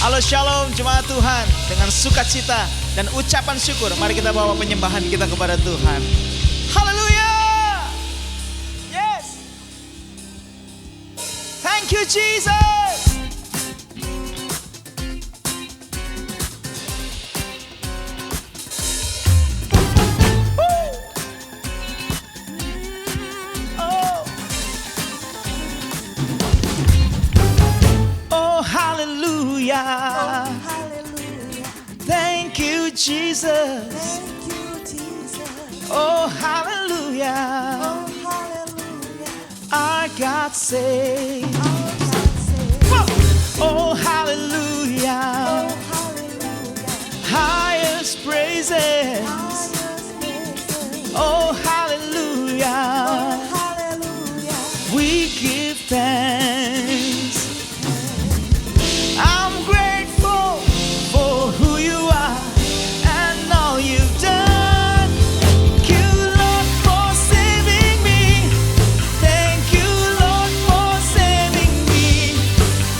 Halo shalom jemaat Tuhan. Dengan sukacita dan ucapan syukur, mari kita bawa penyembahan kita kepada Tuhan. Haleluya. Yes. Thank you Jesus. Oh, hallelujah. Thank you, Jesus. Thank you, Jesus. Oh, hallelujah. Oh, hallelujah. Our God saves. Our God saves. Oh, hallelujah. Oh, hallelujah. Highest praises. Highest praises. Oh, hallelujah. Oh, hallelujah. We give thanks. I'm grateful for who you are and all you've done. Thank you, Lord, for saving me. Thank you, Lord, for saving me.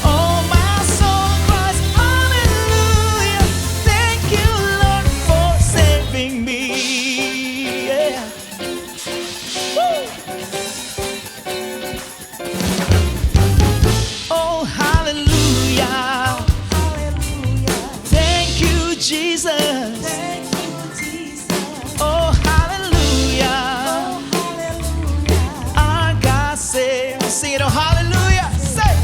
Oh, my soul cries hallelujah. Thank you, Lord, for saving me. Yeah. Woo. Oh, hallelujah. Hallelujah. Thank you, Jesus. Thank you, Jesus. Oh, hallelujah. Oh, hallelujah. Our God saves. Sing it, oh, hallelujah. Say,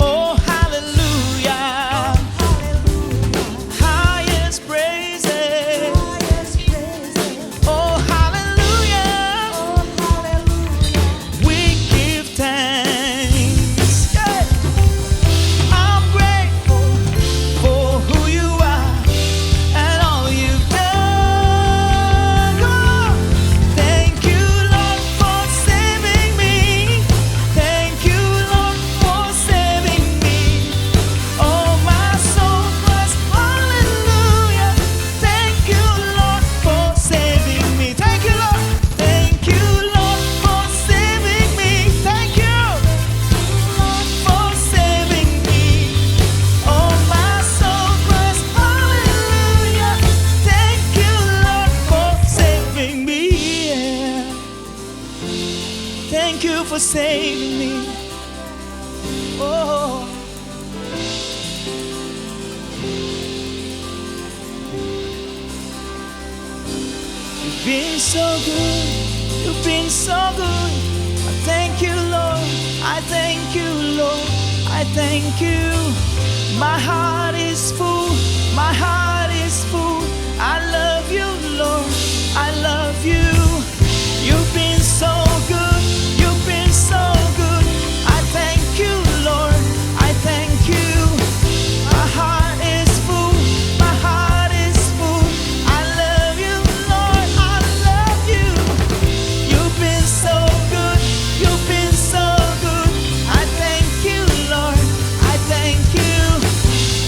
oh, hallelujah. Hallelujah. Highest praises. Highest praises. Oh, hallelujah. Oh, hallelujah. We give thanks. Yeah. I'm grateful for who you are and all you've done. Come on. Thank you, Lord, for saving me. Thank you, Lord, for saving me. Oh, my soul cries hallelujah. Thank you, Lord, for saving me. Thank you, Lord. Thank you, Lord, for saving me. Thank you, Lord, for saving me. Oh, my soul cries hallelujah. Thank you, Lord, for saving me. Yeah. Thank you for saving me. Oh. You've been so good. You've been so good. I thank you, Lord. I thank you, Lord. I thank you. My heart is full. My heart is full. I love you, Lord. I love you. You've been so good. You've been so good. I thank you, Lord. I thank you. My heart is full. My heart is full. I love you, Lord. I love you. You've been so good. You've been so good. I thank you, Lord. I thank you.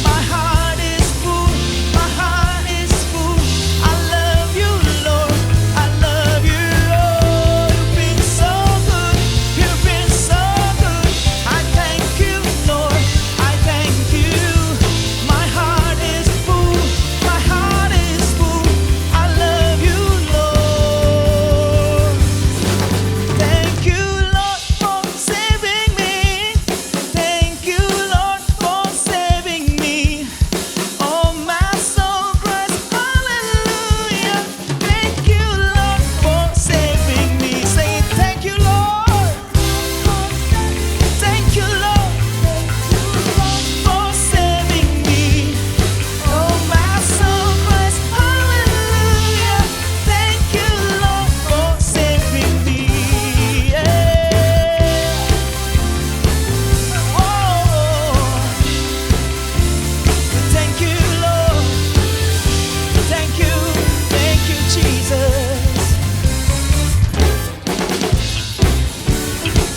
My heart is full. My heart is full. I love you, Lord. I love you. Oh, you've been so good. You've been so good. I thank you, Lord. I thank you. My heart is full. My heart is full. I love you, Lord. Thank you, Lord, for saving me. Thank you, Lord, for saving me. Oh, my soul cries hallelujah. Thank you, Lord, for saving me. Say it, thank you, Lord. Thank you, Lord, for saving me. Oh, my soul cries hallelujah. Thank you, Lord, for saving me. Yeah. Oh, thank you, Lord. Thank you, Jesus.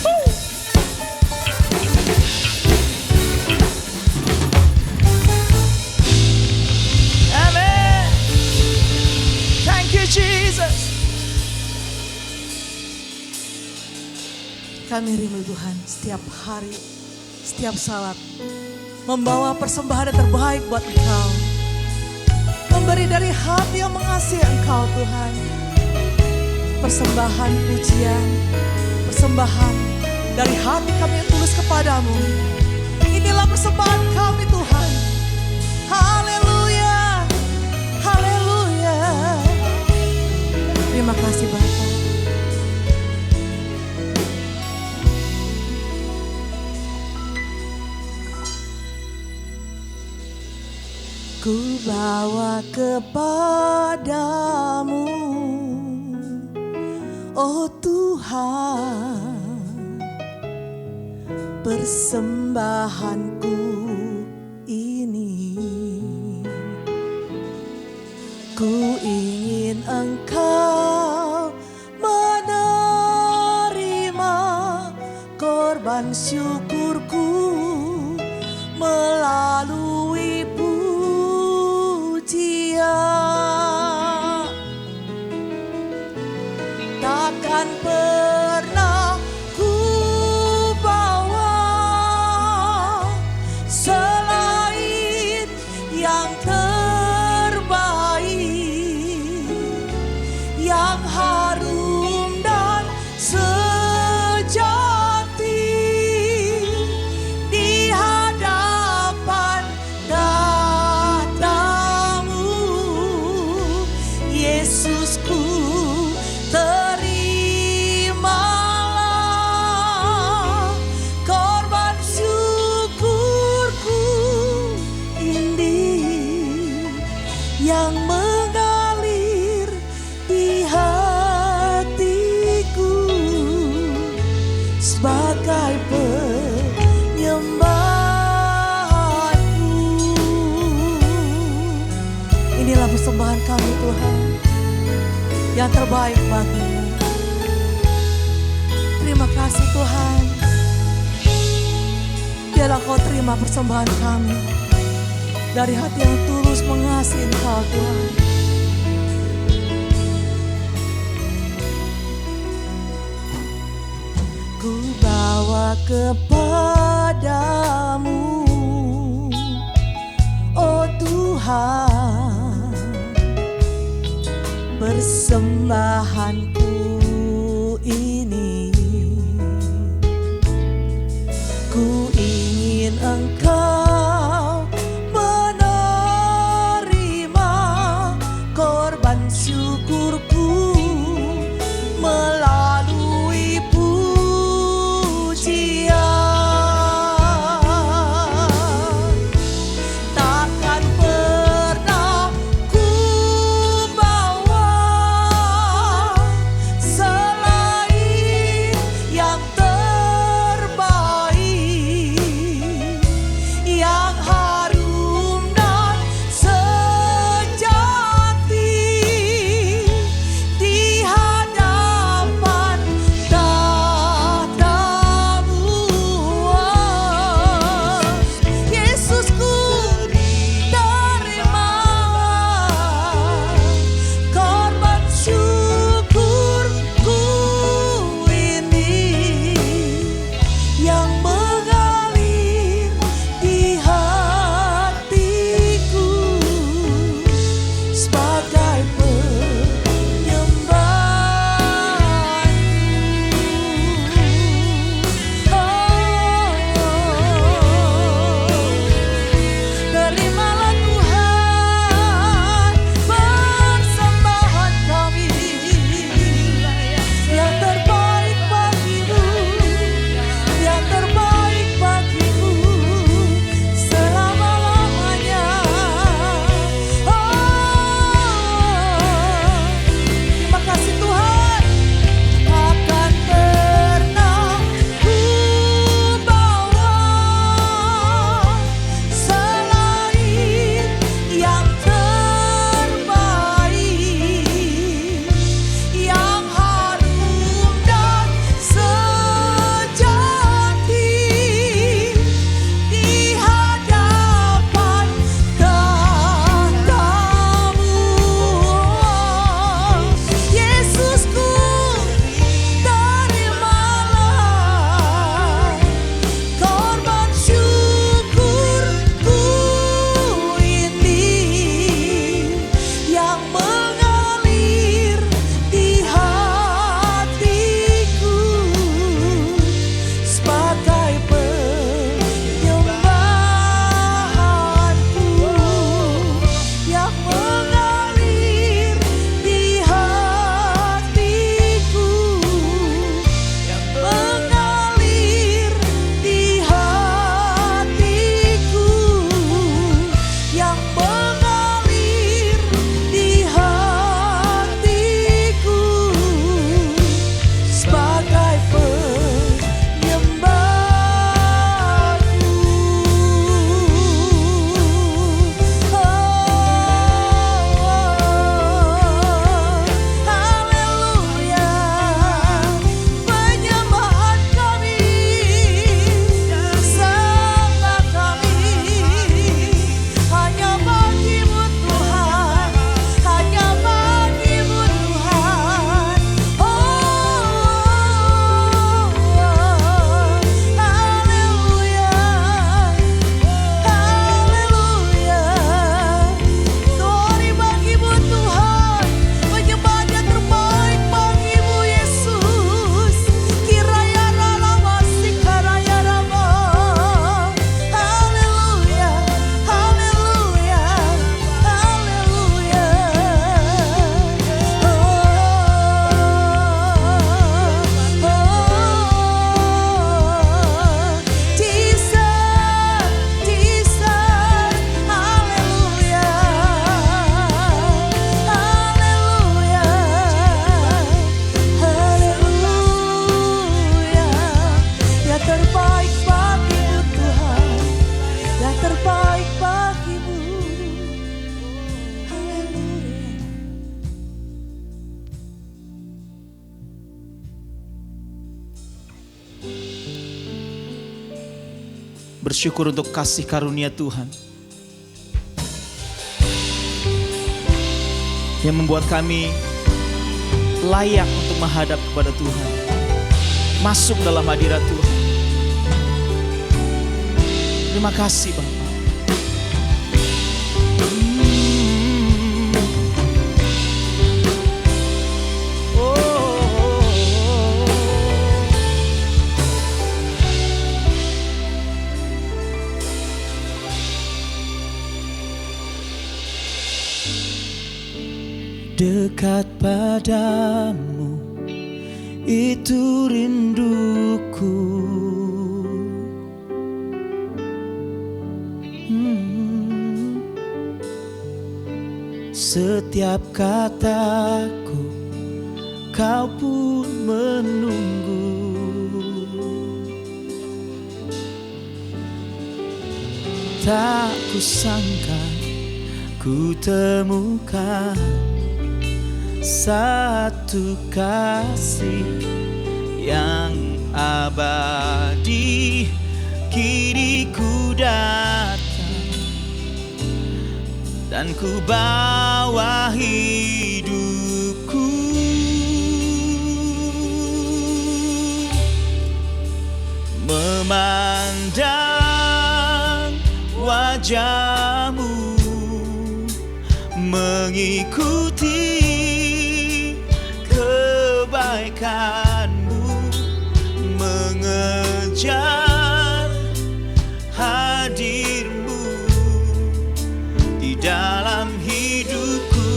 Woo. Amen. Thank you, Jesus. Kami rindu Tuhan setiap hari, setiap salat. membawa persembahan yang terbaik buat Engkau. Memberi dari hati yang mengasihi Engkau Tuhan. Persembahan pujian, persembahan dari hati kami yang tulus kepadamu. Inilah persembahan kami Tuhan. Haleluya, haleluya. Terima kasih Bapa. Ku bawa kepadamu, oh Tuhan, persembahanku ini. Ku ingin Engkau menerima korban syukurku melalui pujian. Takkan pernah ku bawa selain yang terbaik, yang harum dan sejati di hadapan tatamu. Yesusku, terimalah korban syukurku ini yang mengalir di hatiku sebagai penyembahanku. Inilah persembahan kami Tuhan, yang terbaik bagimu. Terima kasih Tuhan. Biarlah Kau terima persembahan kami dari hati yang tulus mengasihi Engkau Tuhan. Ku bawa kepadamu, oh Tuhan, persembahanku ini. Ku ingin Engkau menerima korban syukurku melalui pujian. Takkan pernah ku bawa Bersyukur untuk kasih karunia Tuhan yang membuat kami layak untuk menghadap kepada Tuhan, masuk dalam hadirat Tuhan. Terima kasih Bapa. Dekat padamu, itu rinduku. Setiap kataku, kau pun menunggu. Tak kusangka ku temukan satu kasih yang abadi. Kini ku datang dan ku bawa hidupku, memandang wajahmu, mengikuti kebaikanmu, mengejar hadirmu di dalam hidupku.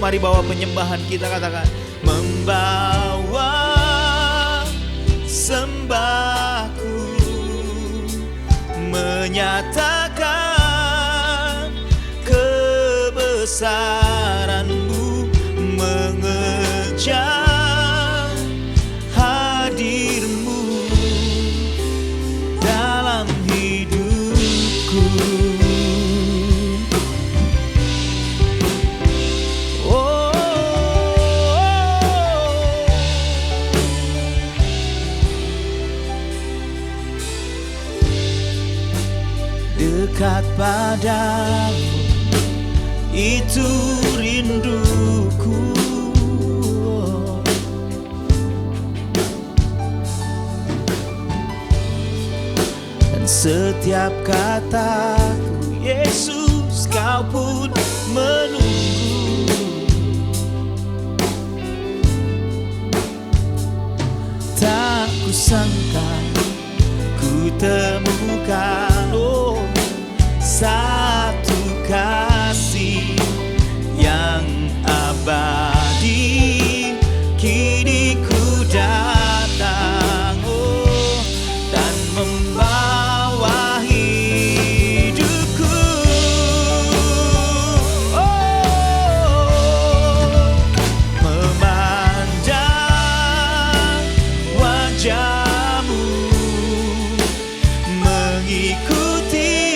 Mari bawa penyembahan kita, katakan, membawa sembahku, menyatakan kebesaranmu, mengejar hadirmu dalam hidupku. Oh, dekat padamu, itu rinduku. Dan setiap kataku, Yesus, kau pun menunggu. Tak kusangka ku temukan satu kasih yang abadi. Kini ku datang dan membawa hidupku, memandang wajahmu, mengikuti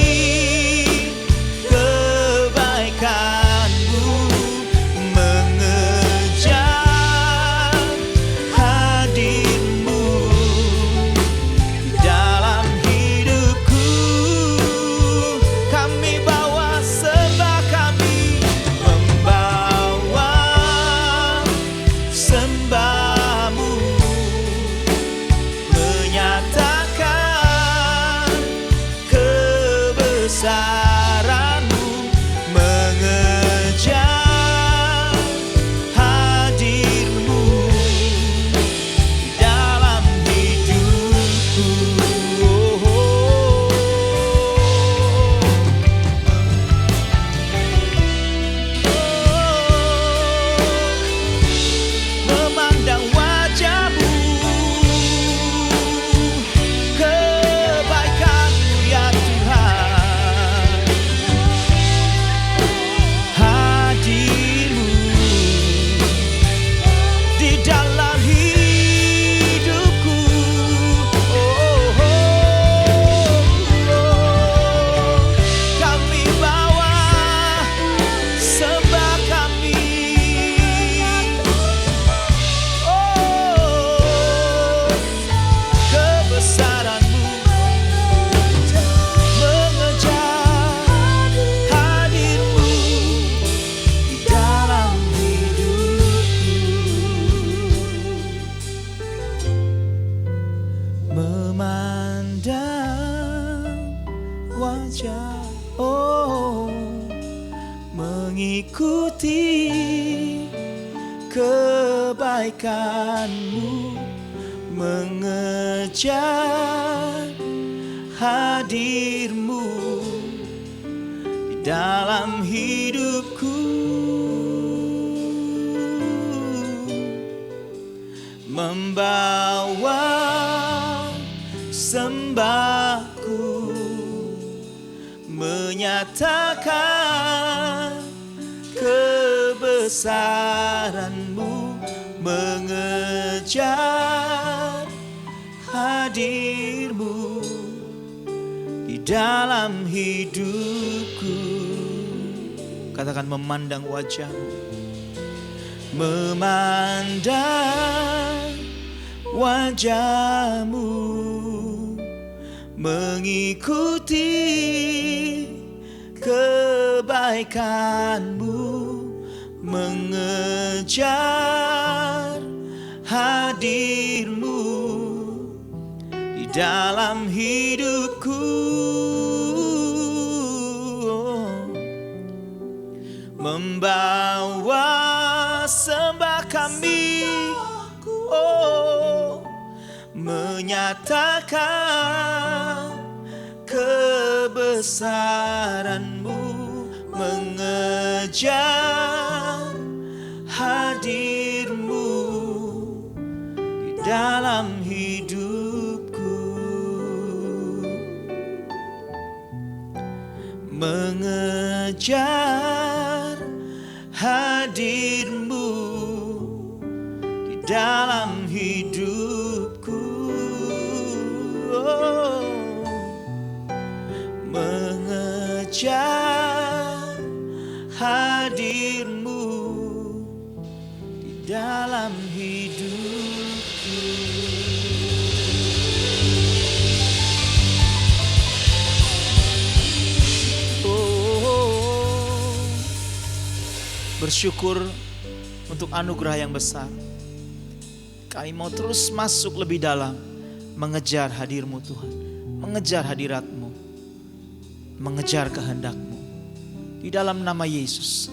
mengikuti kebaikan-Mu, mengejar hadir-Mu di dalam hidupku, membawa sembahku, menyatakan kebesaran-Mu, mengejar hadir-Mu di dalam hidupku. Katakan memandang wajah-Mu, memandang wajah-Mu, mengikuti kebaikan-Mu, mengejar hadir-Mu di dalam hidupku, membawa sembah kami, menyatakan kebesaran-Mu, mengejar hadir-Mu di dalam hidupku, mengejar hadir-Mu di dalam hidupku, mengejar hadir-Mu di dalam hidupku. Bersyukur untuk anugerah yang besar. Kami mau terus masuk lebih dalam, mengejar hadir-Mu Tuhan, mengejar hadirat-Mu, mengejar kehendak-Mu. Di dalam nama Yesus.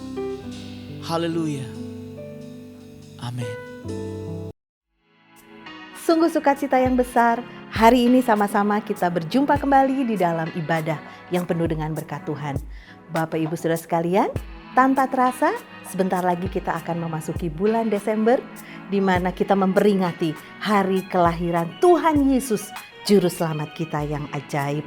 Haleluya. Amin. Sungguh sukacita yang besar, hari ini sama-sama kita berjumpa kembali di dalam ibadah yang penuh dengan berkat Tuhan. Bapak Ibu Saudara sekalian, tanpa terasa sebentar lagi kita akan memasuki bulan Desember, di mana kita memperingati hari kelahiran Tuhan Yesus, Juru Selamat kita yang ajaib.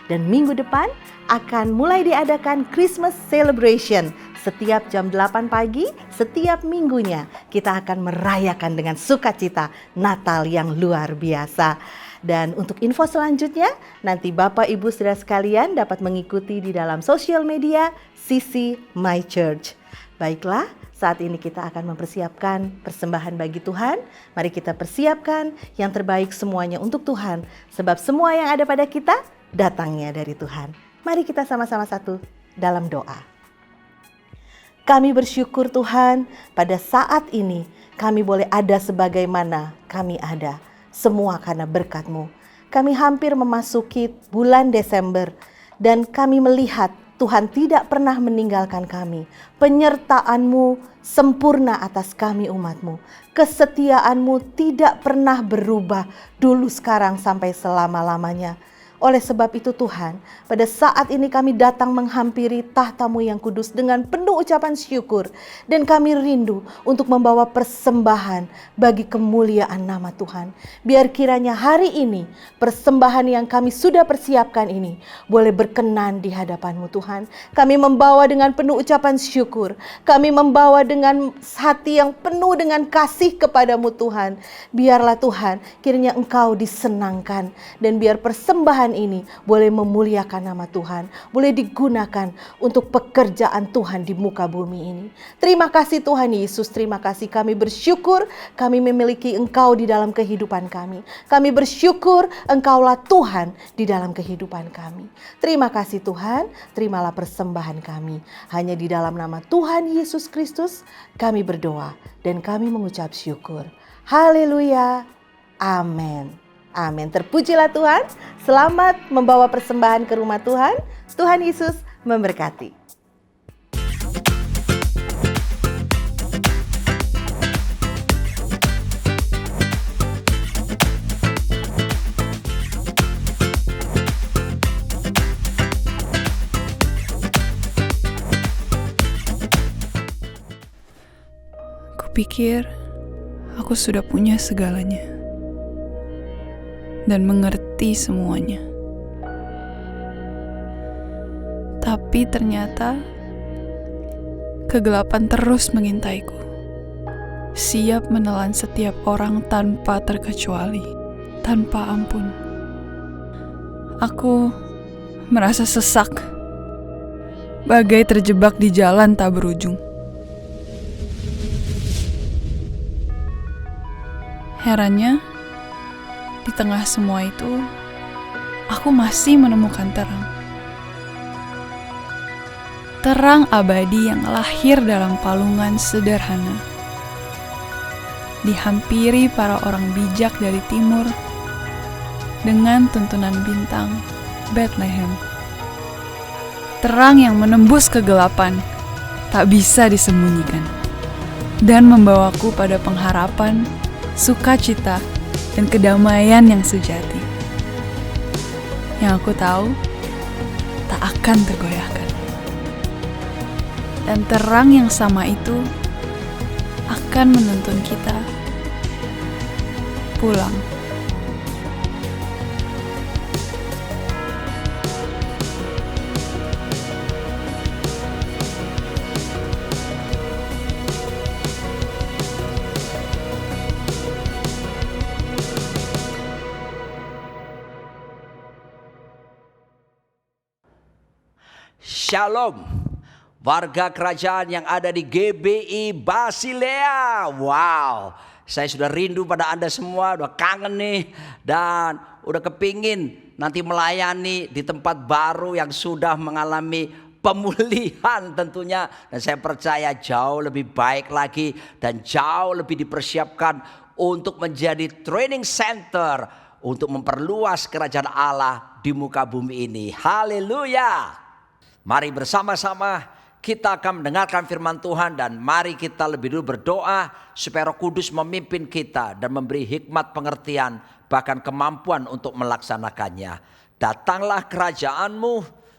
Dan minggu depan akan mulai diadakan Christmas Celebration. Setiap jam 8 pagi, setiap minggunya kita akan merayakan dengan sukacita Natal yang luar biasa. Dan untuk info selanjutnya, nanti Bapak Ibu Saudara sekalian dapat mengikuti di dalam sosial media CC My Church. Baiklah, saat ini kita akan mempersiapkan persembahan bagi Tuhan. Mari kita persiapkan yang terbaik semuanya untuk Tuhan. Sebab semua yang ada pada kita datangnya dari Tuhan. Mari kita sama-sama satu dalam doa. Kami bersyukur Tuhan, pada saat ini kami boleh ada sebagaimana kami ada. Semua karena berkat-Mu. Kami hampir memasuki bulan Desember dan kami melihat Tuhan tidak pernah meninggalkan kami. Penyertaan-Mu sempurna atas kami umat-Mu. Kesetiaan-Mu tidak pernah berubah dulu, sekarang, sampai selama-lamanya. Oleh sebab itu Tuhan, pada saat ini kami datang menghampiri tahta-Mu yang kudus dengan penuh ucapan syukur. Dan kami rindu untuk membawa persembahan bagi kemuliaan nama Tuhan. Biar kiranya hari ini persembahan yang kami sudah persiapkan ini boleh berkenan di hadapan-Mu Tuhan. Kami membawa dengan penuh ucapan syukur. Kami membawa dengan hati yang penuh dengan kasih kepada-Mu Tuhan. Biarlah Tuhan, kiranya Engkau disenangkan. Dan biar persembahan ini boleh memuliakan nama Tuhan, boleh digunakan untuk pekerjaan Tuhan di muka bumi ini. Terima kasih Tuhan Yesus, terima kasih. Kami bersyukur kami memiliki Engkau di dalam kehidupan kami. Kami bersyukur Engkaulah Tuhan di dalam kehidupan kami. Terima kasih Tuhan, terimalah persembahan kami. Hanya di dalam nama Tuhan Yesus Kristus kami berdoa dan kami mengucap syukur. Haleluya. Amin. Amin. Terpujilah Tuhan. Selamat membawa persembahan ke rumah Tuhan. Tuhan Yesus memberkati. Kupikir aku sudah punya segalanya dan mengerti semuanya. Tapi ternyata kegelapan terus mengintaiku, siap menelan setiap orang tanpa terkecuali, tanpa ampun. Aku merasa sesak, bagai terjebak di jalan tak berujung. Herannya, di tengah semua itu, aku masih menemukan terang. Terang abadi yang lahir dalam palungan sederhana. Dihampiri para orang bijak dari timur dengan tuntunan bintang Bethlehem. Terang yang menembus kegelapan tak bisa disembunyikan dan membawaku pada pengharapan, sukacita, dan kedamaian yang sejati. Yang aku tahu tak akan tergoyahkan. Dan terang yang sama itu akan menuntun kita pulang. Shalom, warga kerajaan yang ada di GBI Basilea. Wow, saya sudah rindu pada Anda semua, udah kangen nih. Dan udah kepingin nanti melayani di tempat baru yang sudah mengalami pemulihan tentunya. Dan saya percaya jauh lebih baik lagi dan jauh lebih dipersiapkan untuk menjadi training center untuk memperluas kerajaan Allah di muka bumi ini. Haleluya. Mari bersama-sama kita akan mendengarkan firman Tuhan dan mari kita lebih dulu berdoa supaya Roh Kudus memimpin kita dan memberi hikmat pengertian bahkan kemampuan untuk melaksanakannya. Datanglah kerajaanmu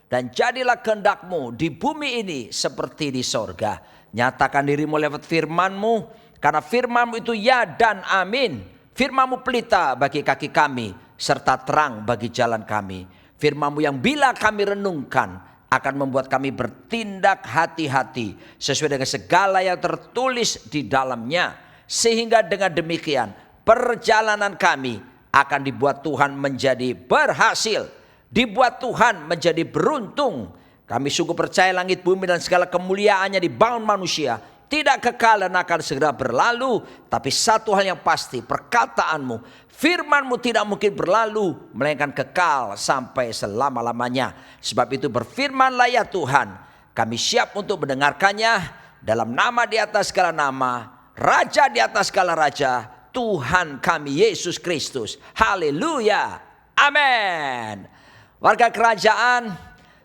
dan jadilah kehendakmu di bumi ini seperti di sorga. Nyatakan dirimu lewat firmanmu, karena firmanmu itu ya dan amin. Firmanmu pelita bagi kaki kami serta terang bagi jalan kami. Firmanmu yang bila kami renungkan akan membuat kami bertindak hati-hati sesuai dengan segala yang tertulis di dalamnya. Sehingga dengan demikian perjalanan kami akan dibuat Tuhan menjadi berhasil, dibuat Tuhan menjadi beruntung. Kami sungguh percaya langit bumi dan segala kemuliaannya dibangun manusia tidak kekal dan akan segera berlalu. Tapi satu hal yang pasti, perkataanmu, firmanmu tidak mungkin berlalu, melainkan kekal sampai selama-lamanya. Sebab itu berfirmanlah ya Tuhan, kami siap untuk mendengarkannya dalam nama di atas segala nama, Raja di atas segala raja, Tuhan kami Yesus Kristus. Haleluya. Amin. Warga kerajaan,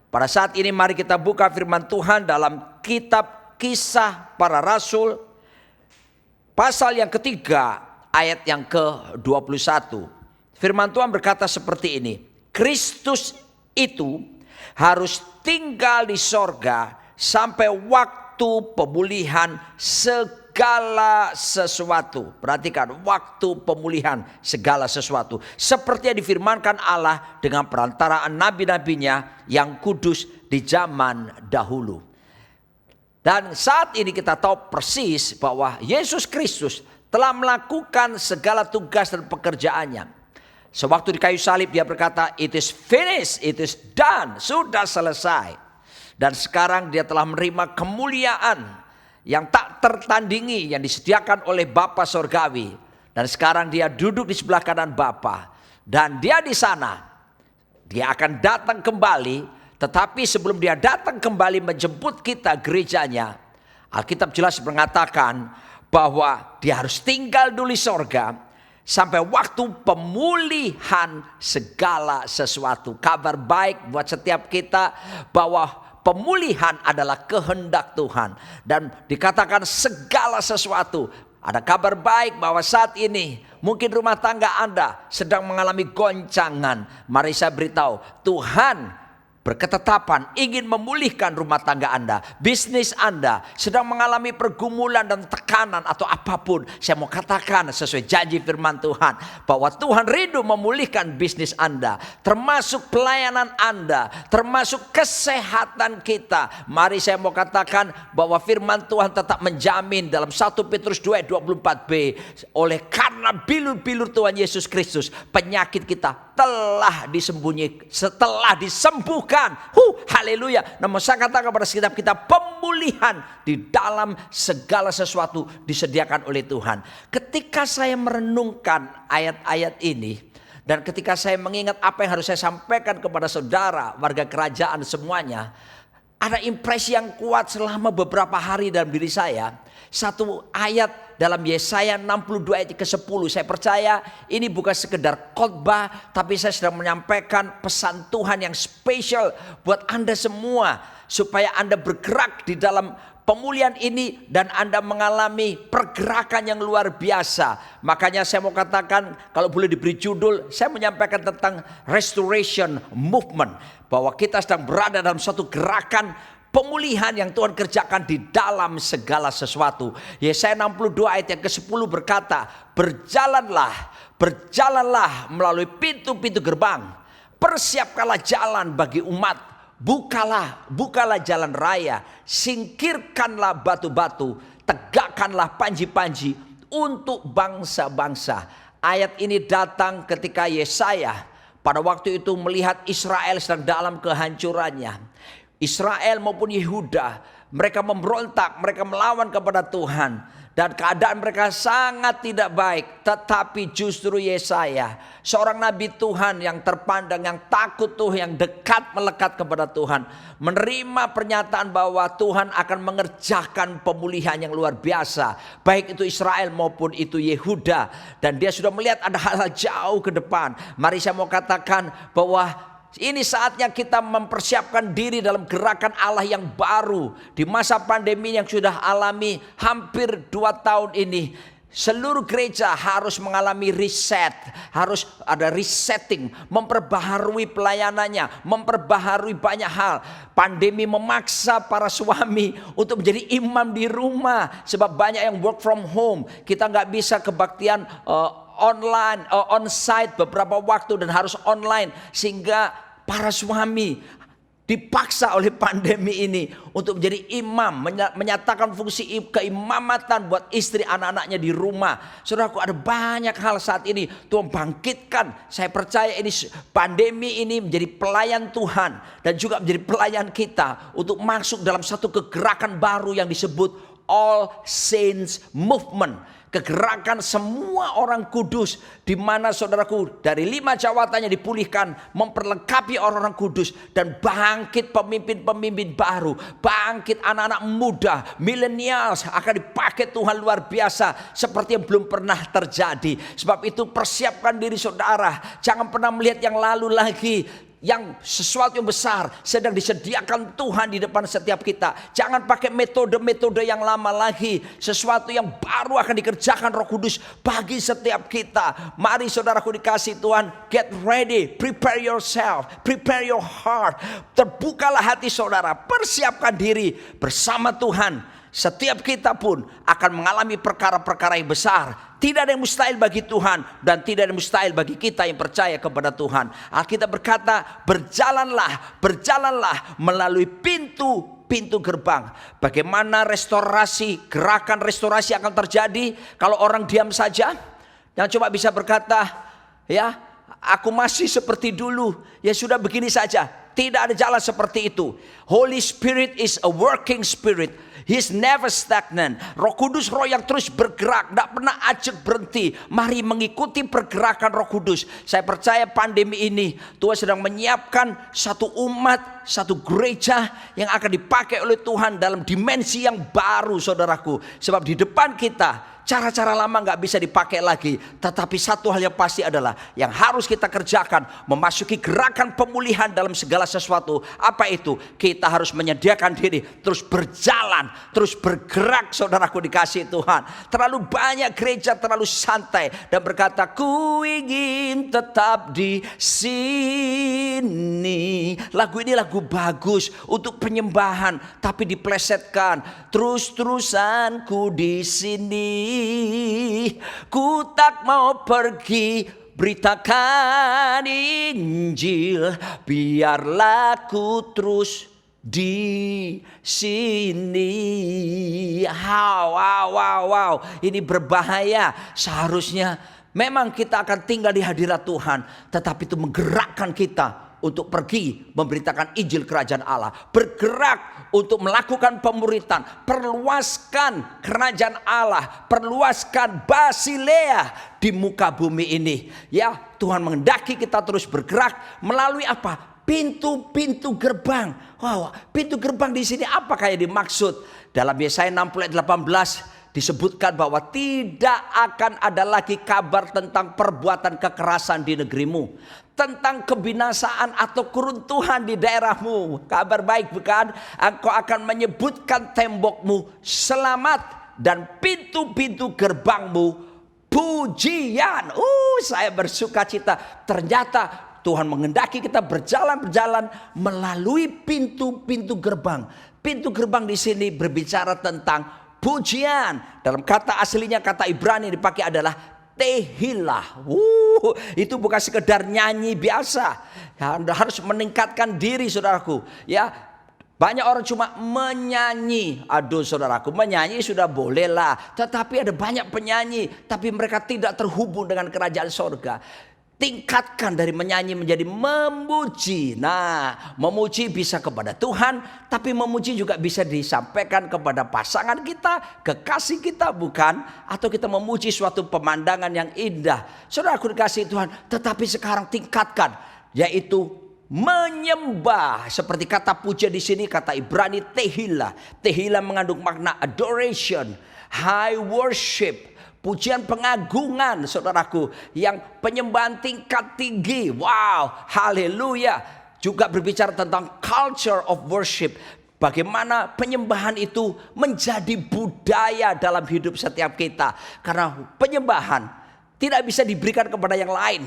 pada saat ini mari kita buka firman Tuhan dalam kitab Kisah Para Rasul pasal yang ketiga ayat yang ke-21. Firman Tuhan berkata seperti ini. Kristus itu harus tinggal di sorga sampai waktu pemulihan segala sesuatu. Perhatikan, waktu pemulihan segala sesuatu. Seperti yang difirmankan Allah dengan perantaraan nabi-nabinya yang kudus di zaman dahulu. Dan saat ini kita tahu persis bahwa Yesus Kristus telah melakukan segala tugas dan pekerjaannya. Sewaktu di kayu salib dia berkata, it is finished, it is done, sudah selesai. Dan sekarang dia telah menerima kemuliaan yang tak tertandingi yang disediakan oleh Bapa Sorgawi. Dan sekarang dia duduk di sebelah kanan Bapa. Dan dia di sana, dia akan datang kembali. Tetapi sebelum dia datang kembali menjemput kita gerejanya, Alkitab jelas mengatakan bahwa dia harus tinggal dulu di sorga sampai waktu pemulihan segala sesuatu. Kabar baik buat setiap kita bahwa pemulihan adalah kehendak Tuhan. Dan dikatakan segala sesuatu. Ada kabar baik bahwa saat ini mungkin rumah tangga Anda sedang mengalami goncangan. Mari saya beritahu, Tuhan berketetapan ingin memulihkan rumah tangga Anda, bisnis Anda sedang mengalami pergumulan dan tekanan atau apapun, saya mau katakan sesuai janji firman Tuhan bahwa Tuhan rindu memulihkan bisnis Anda, termasuk pelayanan Anda, termasuk kesehatan kita. Mari saya mau katakan bahwa firman Tuhan tetap menjamin dalam 1 Petrus 2 ayat 24b, oleh karena bilur-bilur Tuhan Yesus Kristus penyakit kita telah disembuhkan. Haleluya. Namun saya katakan kepada setiap kita, pemulihan di dalam segala sesuatu disediakan oleh Tuhan. Ketika saya merenungkan ayat-ayat ini, dan ketika saya mengingat apa yang harus saya sampaikan kepada saudara, warga kerajaan semuanya, ada impresi yang kuat selama beberapa hari dalam diri saya. Satu ayat dalam Yesaya 62 ayat ke-10. Saya percaya ini bukan sekedar khotbah, tapi saya sedang menyampaikan pesan Tuhan yang spesial buat Anda semua, supaya Anda bergerak di dalam pemulihan ini dan Anda mengalami pergerakan yang luar biasa. Makanya saya mau katakan, kalau boleh diberi judul, saya menyampaikan tentang restoration movement, bahwa kita sedang berada dalam suatu gerakan pemulihan yang Tuhan kerjakan di dalam segala sesuatu. Yesaya 62 ayat yang ke-10 berkata, berjalanlah melalui pintu-pintu gerbang, persiapkanlah jalan bagi umat, bukalah jalan raya, singkirkanlah batu-batu, tegakkanlah panji-panji untuk bangsa-bangsa. Ayat ini datang ketika Yesaya pada waktu itu melihat Israel sedang dalam kehancurannya. Israel maupun Yehuda, mereka memberontak, mereka melawan kepada Tuhan, dan keadaan mereka sangat tidak baik. Tetapi justru Yesaya, seorang nabi Tuhan yang terpandang, yang takut Tuhan, yang dekat melekat kepada Tuhan, menerima pernyataan bahwa Tuhan akan mengerjakan pemulihan yang luar biasa, baik itu Israel maupun itu Yehuda. Dan dia sudah melihat ada hal-hal jauh ke depan. Mari saya mau katakan bahwa ini saatnya kita mempersiapkan diri dalam gerakan Allah yang baru. Di masa pandemi yang sudah alami hampir 2 tahun ini, seluruh gereja harus mengalami reset, harus ada resetting, memperbaharui pelayanannya, memperbaharui banyak hal. Pandemi memaksa para suami untuk menjadi imam di rumah, sebab banyak yang work from home. Kita nggak bisa kebaktian online, on-site beberapa waktu dan harus online, sehingga para suami dipaksa oleh pandemi ini untuk menjadi imam, menyatakan fungsi keimamatan buat istri anak-anaknya di rumah. Saudaraku, ada banyak hal saat ini Tuhan bangkitkan. Saya percaya ini pandemi ini menjadi pelayan Tuhan dan juga menjadi pelayan kita untuk masuk dalam satu kegerakan baru yang disebut All Saints Movement. Kegerakan semua orang kudus, di mana saudaraku dari 5 jawatannya dipulihkan, memperlengkapi orang-orang kudus, dan bangkit pemimpin-pemimpin baru, bangkit anak-anak muda, millennials akan dipakai Tuhan luar biasa seperti yang belum pernah terjadi. Sebab itu persiapkan diri saudara, jangan pernah melihat yang lalu lagi. Yang sesuatu yang besar sedang disediakan Tuhan di depan setiap kita. Jangan pakai metode-metode yang lama lagi. Sesuatu yang baru akan dikerjakan Roh Kudus bagi setiap kita. Mari saudaraku dikasih Tuhan, get ready, prepare yourself, prepare your heart. Terbukalah hati saudara, persiapkan diri bersama Tuhan. Setiap kita pun akan mengalami perkara-perkara yang besar. Tidak ada yang mustahil bagi Tuhan, dan tidak ada yang mustahil bagi kita yang percaya kepada Tuhan. Alkitab berkata, berjalanlah melalui pintu gerbang. Bagaimana gerakan restorasi akan terjadi kalau orang diam saja? Yang coba bisa berkata, ya, aku masih seperti dulu, ya sudah begini saja. Tidak ada jalan seperti itu. Holy Spirit is a working spirit. He's never stagnant. Roh Kudus, roh yang terus bergerak, tidak pernah ajak berhenti. Mari mengikuti pergerakan Roh Kudus. Saya percaya pandemi ini Tuhan sedang menyiapkan satu umat, satu gereja yang akan dipakai oleh Tuhan dalam dimensi yang baru, saudaraku. Sebab di depan kita Cara-cara lama nggak bisa dipakai lagi. Tetapi satu hal yang pasti adalah yang harus kita kerjakan, memasuki gerakan pemulihan dalam segala sesuatu. Apa itu? Kita harus menyediakan diri, terus berjalan, terus bergerak. Saudaraku dikasihi Tuhan. Terlalu banyak gereja terlalu santai dan berkata, ku ingin tetap di sini. Lagu ini lagu bagus untuk penyembahan, tapi diplesetkan. Terus-terusan ku di sini, ku tak mau pergi, beritakan Injil, biarlah ku terus di sini. Wow. Ini berbahaya. Seharusnya memang kita akan tinggal di hadirat Tuhan, tetapi itu menggerakkan kita untuk pergi memberitakan Injil kerajaan Allah. Bergerak untuk melakukan pemuritan. Perluaskan kerajaan Allah. Perluaskan Basilea di muka bumi ini. Ya, Tuhan menghendaki kita terus bergerak melalui apa? Pintu-pintu gerbang. Wow, pintu gerbang di sini apa kayak dimaksud? Dalam Yesaya 60 ayat 18 disebutkan bahwa tidak akan ada lagi kabar tentang perbuatan kekerasan di negerimu, tentang kebinasaan atau keruntuhan di daerahmu. Kabar baik bukan? Engkau akan menyebutkan tembokmu selamat dan pintu-pintu gerbangmu pujian. Saya bersuka cita. Ternyata Tuhan menghendaki kita berjalan melalui pintu-pintu gerbang. Pintu gerbang di sini berbicara tentang pujian. Dalam kata aslinya, kata Ibrani yang dipakai adalah tehilah. Itu bukan sekedar nyanyi biasa. Ya, Anda harus meningkatkan diri, saudaraku. Ya, banyak orang cuma menyanyi. Aduh saudaraku, menyanyi sudah boleh lah. Tetapi ada banyak penyanyi, tapi mereka tidak terhubung dengan kerajaan sorga. Tingkatkan dari menyanyi menjadi memuji. Nah, memuji bisa kepada Tuhan, tapi memuji juga bisa disampaikan kepada pasangan kita, kekasih kita, bukan? Atau kita memuji suatu pemandangan yang indah. Saudaraku dikasihi Tuhan, tetapi sekarang tingkatkan, yaitu menyembah. Seperti kata puja di sini, kata Ibrani tehillah. Tehillah mengandung makna adoration, high worship. Pujian pengagungan, saudaraku, yang penyembahan tingkat tinggi. Wow, haleluya. Juga berbicara tentang culture of worship. Bagaimana penyembahan itu menjadi budaya dalam hidup setiap kita. Karena penyembahan tidak bisa diberikan kepada yang lain.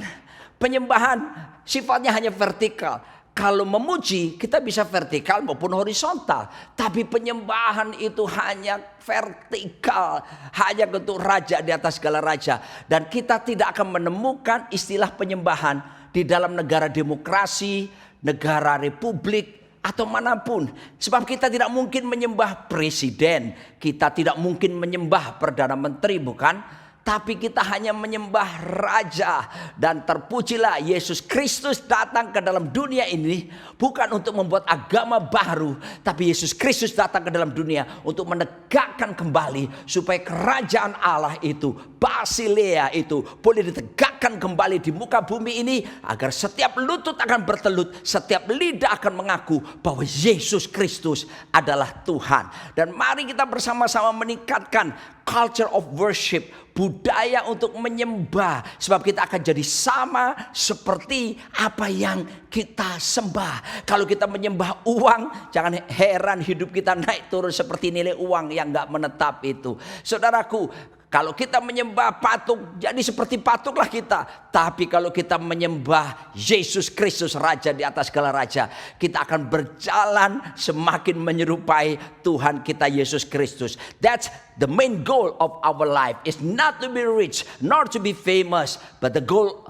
Penyembahan sifatnya hanya vertikal. Kalau memuji kita bisa vertikal maupun horizontal. Tapi penyembahan itu hanya vertikal. Hanya untuk raja di atas segala raja. Dan kita tidak akan menemukan istilah penyembahan di dalam negara demokrasi, negara republik, atau manapun. Sebab kita tidak mungkin menyembah presiden. Kita tidak mungkin menyembah perdana menteri, bukan? Tapi kita hanya menyembah raja. Dan terpujilah Yesus Kristus datang ke dalam dunia ini bukan untuk membuat agama baru, tapi Yesus Kristus datang ke dalam dunia untuk menegakkan kembali supaya kerajaan Allah itu, Basilea itu, boleh ditegakkan kembali di muka bumi ini, agar setiap lutut akan bertelut, setiap lidah akan mengaku bahwa Yesus Kristus adalah Tuhan. Dan mari kita bersama-sama meningkatkan culture of worship, budaya untuk menyembah. Sebab kita akan jadi sama seperti apa yang kita sembah. Kalau kita menyembah uang, jangan heran hidup kita naik turun seperti nilai uang yang gak menetap itu. Saudaraku, kalau kita menyembah patung, jadi seperti patunglah kita. Tapi kalau kita menyembah Yesus Kristus, Raja di atas segala raja, kita akan berjalan semakin menyerupai Tuhan kita Yesus Kristus. That's the main goal of our life. Is not to be rich, nor to be famous, but the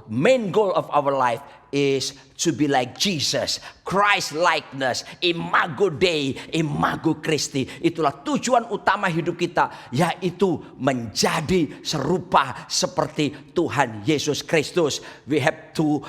main goal of our life is to be like Jesus, Christ likeness, imago Dei, imago Christi. Itulah tujuan utama hidup kita, yaitu menjadi serupa seperti Tuhan Yesus Kristus. We have to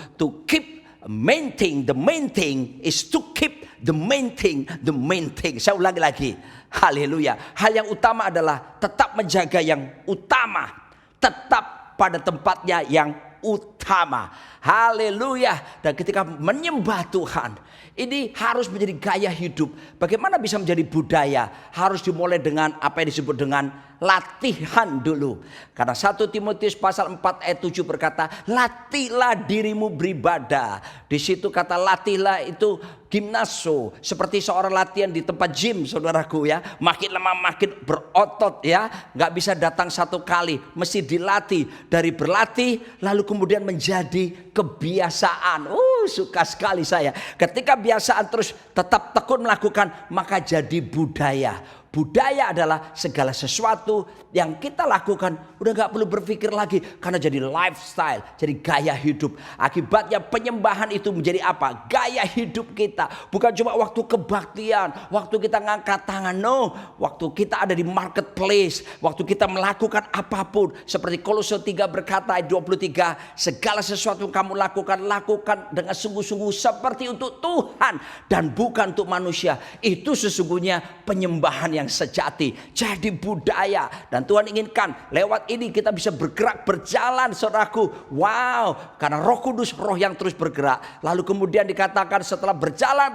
keep main thing. The main thing is to keep the main thing. The main thing. Saya ulangi lagi. Haleluya. Hal yang utama adalah tetap menjaga yang utama, tetap pada tempatnya yang utama. Haleluya. Dan ketika menyembah Tuhan, ini harus menjadi gaya hidup. Bagaimana bisa menjadi budaya? Harus dimulai dengan apa yang disebut dengan latihan dulu. Karena 1 Timotius pasal 4 ayat 7 berkata, latihlah dirimu beribadah. Di situ kata latihlah itu gimnaso, seperti seorang latihan di tempat gym, saudaraku ya. Makin lama makin berotot ya, nggak bisa datang satu kali, mesti dilatih. Dari berlatih lalu kemudian menjadi kebiasaan. Suka sekali saya. Ketika biasaan terus tetap tekun melakukan, maka jadi budaya. Budaya adalah segala sesuatu yang kita lakukan udah gak perlu berpikir lagi, karena jadi lifestyle, jadi gaya hidup. Akibatnya penyembahan itu menjadi apa? Gaya hidup kita. Bukan cuma waktu kebaktian, waktu kita ngangkat tangan, no. Waktu kita ada di marketplace, waktu kita melakukan apapun. Seperti Kolose 3 berkata ayat 23, segala sesuatu yang kamu lakukan, lakukan dengan sungguh-sungguh seperti untuk Tuhan dan bukan untuk manusia. Itu sesungguhnya penyembahan yang sejati, jadi budaya. Dan Tuhan inginkan lewat ini kita bisa bergerak, berjalan, saudaraku. Wow, karena Roh Kudus, roh yang terus bergerak. Lalu kemudian dikatakan setelah berjalan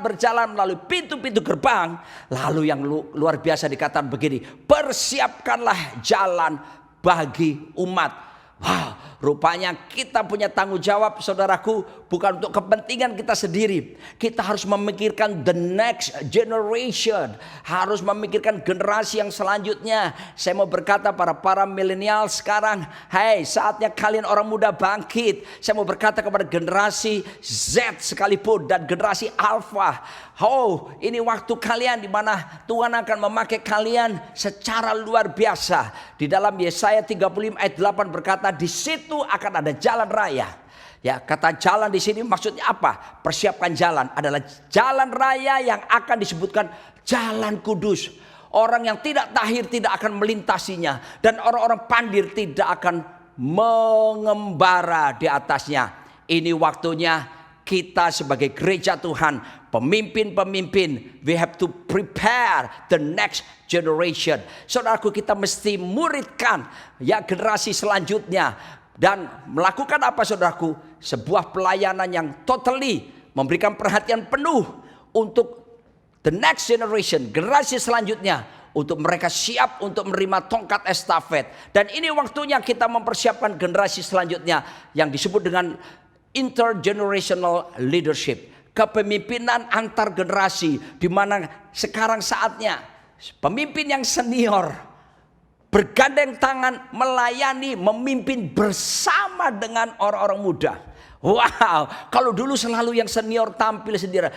melalui pintu-pintu gerbang, lalu yang luar biasa dikatakan begini, persiapkanlah jalan bagi umat. Wow, rupanya kita punya tanggung jawab, saudaraku, bukan untuk kepentingan kita sendiri. Kita harus memikirkan the next generation, harus memikirkan generasi yang selanjutnya. Saya mau berkata para milenial sekarang, hey, saatnya kalian orang muda bangkit. Saya mau berkata kepada generasi Z sekalipun dan generasi Alpha, oh, ini waktu kalian di mana Tuhan akan memakai kalian secara luar biasa. Di dalam Yesaya 35 ayat 8 berkata, di situ akan ada jalan raya. Ya, kata jalan di sini maksudnya apa? Persiapkan jalan adalah jalan raya yang akan disebutkan jalan kudus. Orang yang tidak tahir tidak akan melintasinya, dan orang-orang pandir tidak akan mengembara di atasnya. Ini waktunya kita sebagai gereja Tuhan, pemimpin-pemimpin, we have to prepare the next generation. Saudaraku, kita mesti muridkan ya generasi selanjutnya. Dan melakukan apa, saudaraku? Sebuah pelayanan yang totally memberikan perhatian penuh untuk the next generation, generasi selanjutnya, untuk mereka siap untuk menerima tongkat estafet. Dan ini waktunya kita mempersiapkan generasi selanjutnya yang disebut dengan intergenerational leadership, kepemimpinan antar generasi, di mana sekarang saatnya pemimpin yang senior bergandeng tangan melayani, memimpin bersama dengan orang-orang muda. Wow, kalau dulu selalu yang senior tampil sendiri.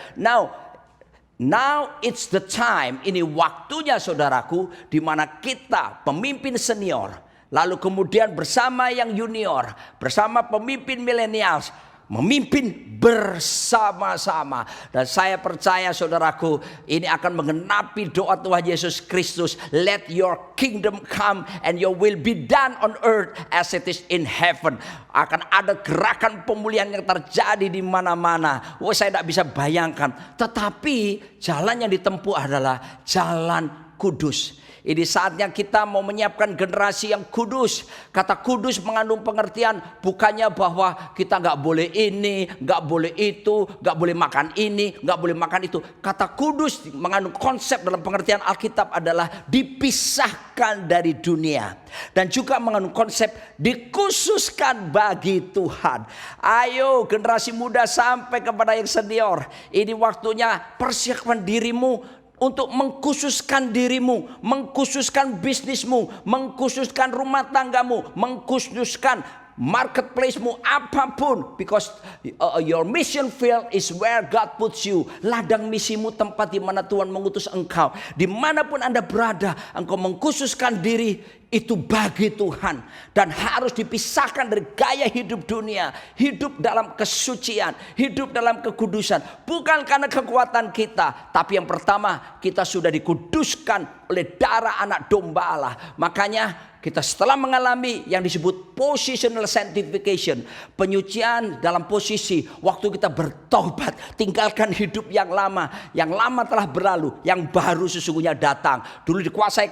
Now it's the time, ini waktunya, saudaraku, di mana kita pemimpin senior, lalu kemudian bersama yang junior, bersama pemimpin millennials, memimpin bersama-sama. Dan saya percaya, saudaraku, ini akan menggenapi doa Tuhan Yesus Kristus, let your kingdom come and your will be done on earth as it is in heaven. Akan ada gerakan pemulihan yang terjadi di mana-mana. Saya tidak bisa bayangkan, tetapi jalan yang ditempuh adalah jalan kudus. Ini saatnya kita mau menyiapkan generasi yang kudus. Kata kudus mengandung pengertian bukannya bahwa kita gak boleh ini, gak boleh itu, gak boleh makan ini, gak boleh makan itu. Kata kudus mengandung konsep dalam pengertian Alkitab adalah dipisahkan dari dunia. Dan juga mengandung konsep dikhususkan bagi Tuhan. Ayo generasi muda sampai kepada yang senior, ini waktunya persiapkan dirimu untuk mengkhususkan dirimu, mengkhususkan bisnismu, mengkhususkan rumah tanggamu, mengkhususkan marketplace-mu, apapun. Because your mission field is where God puts you. Ladang misimu, tempat di mana Tuhan mengutus engkau. Dimanapun Anda berada, engkau mengkhususkan diri itu bagi Tuhan. Dan harus dipisahkan dari gaya hidup dunia. Hidup dalam kesucian, hidup dalam kekudusan. Bukan karena kekuatan kita, tapi yang pertama, kita sudah dikuduskan oleh darah anak domba Allah. Makanya kita setelah mengalami yang disebut positional sanctification, penyucian dalam posisi, waktu kita bertobat, tinggalkan hidup yang lama telah berlalu, yang baru sesungguhnya datang. Dulu dikuasai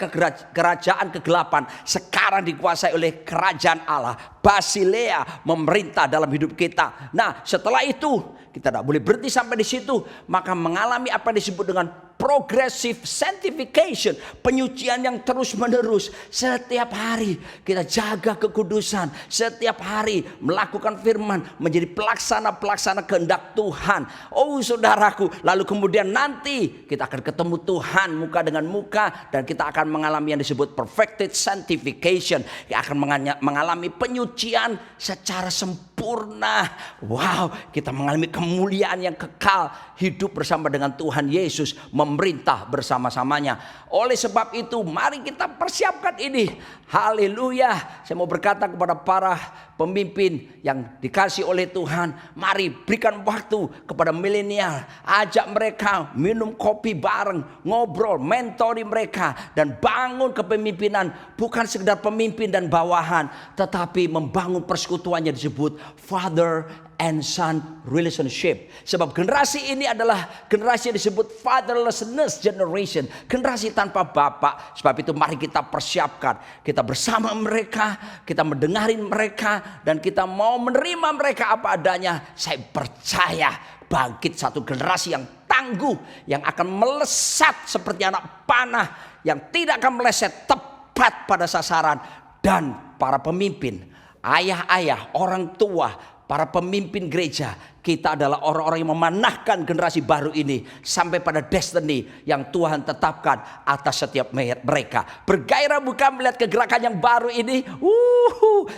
kerajaan kegelapan, sekarang dikuasai oleh kerajaan Allah. Basilea memerintah dalam hidup kita. Nah, setelah itu kita tidak boleh berhenti sampai di situ, maka mengalami apa yang disebut dengan progressive sanctification, penyucian yang terus menerus. Setiap hari kita jaga kekudusan, setiap hari melakukan firman, menjadi pelaksana kehendak Tuhan. Oh saudaraku, lalu kemudian nanti kita akan ketemu Tuhan muka dengan muka, dan kita akan mengalami yang disebut perfected sanctification. Kita akan mengalami penyucian secara sempurna. Wow, kita mengalami kemuliaan yang kekal, hidup bersama dengan Tuhan Yesus, memerintah bersama-samanya. Oleh sebab itu, mari kita persiapkan ini. Haleluya. Saya mau berkata kepada para pemimpin yang dikasih oleh Tuhan, mari berikan waktu kepada milenial, ajak mereka minum kopi bareng, ngobrol, mentori mereka, dan bangun kepemimpinan. Bukan sekedar pemimpin dan bawahan, tetapi membangun persekutuannya disebut father and son relationship. Sebab generasi ini adalah generasi yang disebut fatherlessness generation, generasi tanpa bapak. Sebab itu mari kita persiapkan, kita bersama mereka, kita mendengarin mereka, dan kita mau menerima mereka apa adanya. Saya percaya bangkit satu generasi yang tangguh, yang akan melesat seperti anak panah, yang tidak akan meleset, tepat pada sasaran. Dan para pemimpin, ayah-ayah, orang tua, para pemimpin gereja, kita adalah orang-orang yang memanahkan generasi baru ini sampai pada destiny yang Tuhan tetapkan atas setiap mereka. Bergairah bukan melihat kegerakan yang baru ini.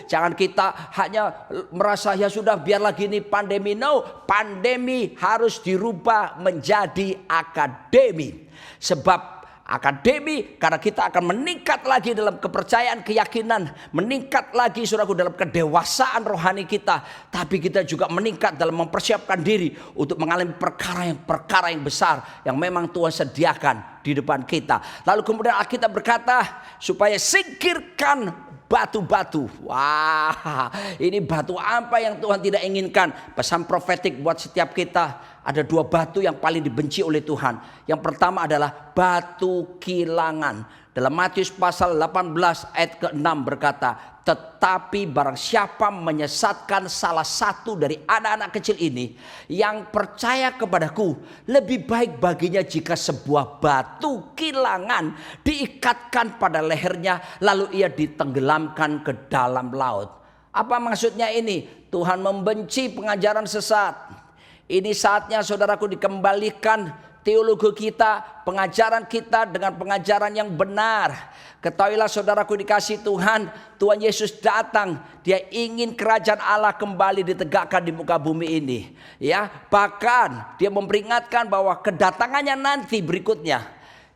Jangan kita hanya merasa ya sudah biarlah gini pandemi. No, pandemi harus dirubah menjadi akademi. Sebab akademi, karena kita akan meningkat lagi dalam kepercayaan, keyakinan, meningkat lagi saudaraku dalam kedewasaan rohani kita, tapi kita juga meningkat dalam mempersiapkan diri untuk mengalami perkara yang besar yang memang Tuhan sediakan di depan kita. Lalu kemudian Alkitab berkata supaya singkirkan batu-batu. Wah, ini batu apa yang Tuhan tidak inginkan? Pesan profetik buat setiap kita. Ada dua batu yang paling dibenci oleh Tuhan. Yang pertama adalah batu kilangan. Dalam Matius pasal 18 ayat ke-6 berkata, tetapi barang siapa menyesatkan salah satu dari anak-anak kecil ini yang percaya kepadaku, lebih baik baginya jika sebuah batu kilangan diikatkan pada lehernya lalu ia ditenggelamkan ke dalam laut. Apa maksudnya ini? Tuhan membenci pengajaran sesat. Ini saatnya saudaraku dikembalikan teologi kita, pengajaran kita dengan pengajaran yang benar. Ketahuilah saudaraku dikasih Tuhan, Tuhan Yesus datang, dia ingin kerajaan Allah kembali ditegakkan di muka bumi ini. Ya, bahkan dia memperingatkan bahwa kedatangannya nanti berikutnya.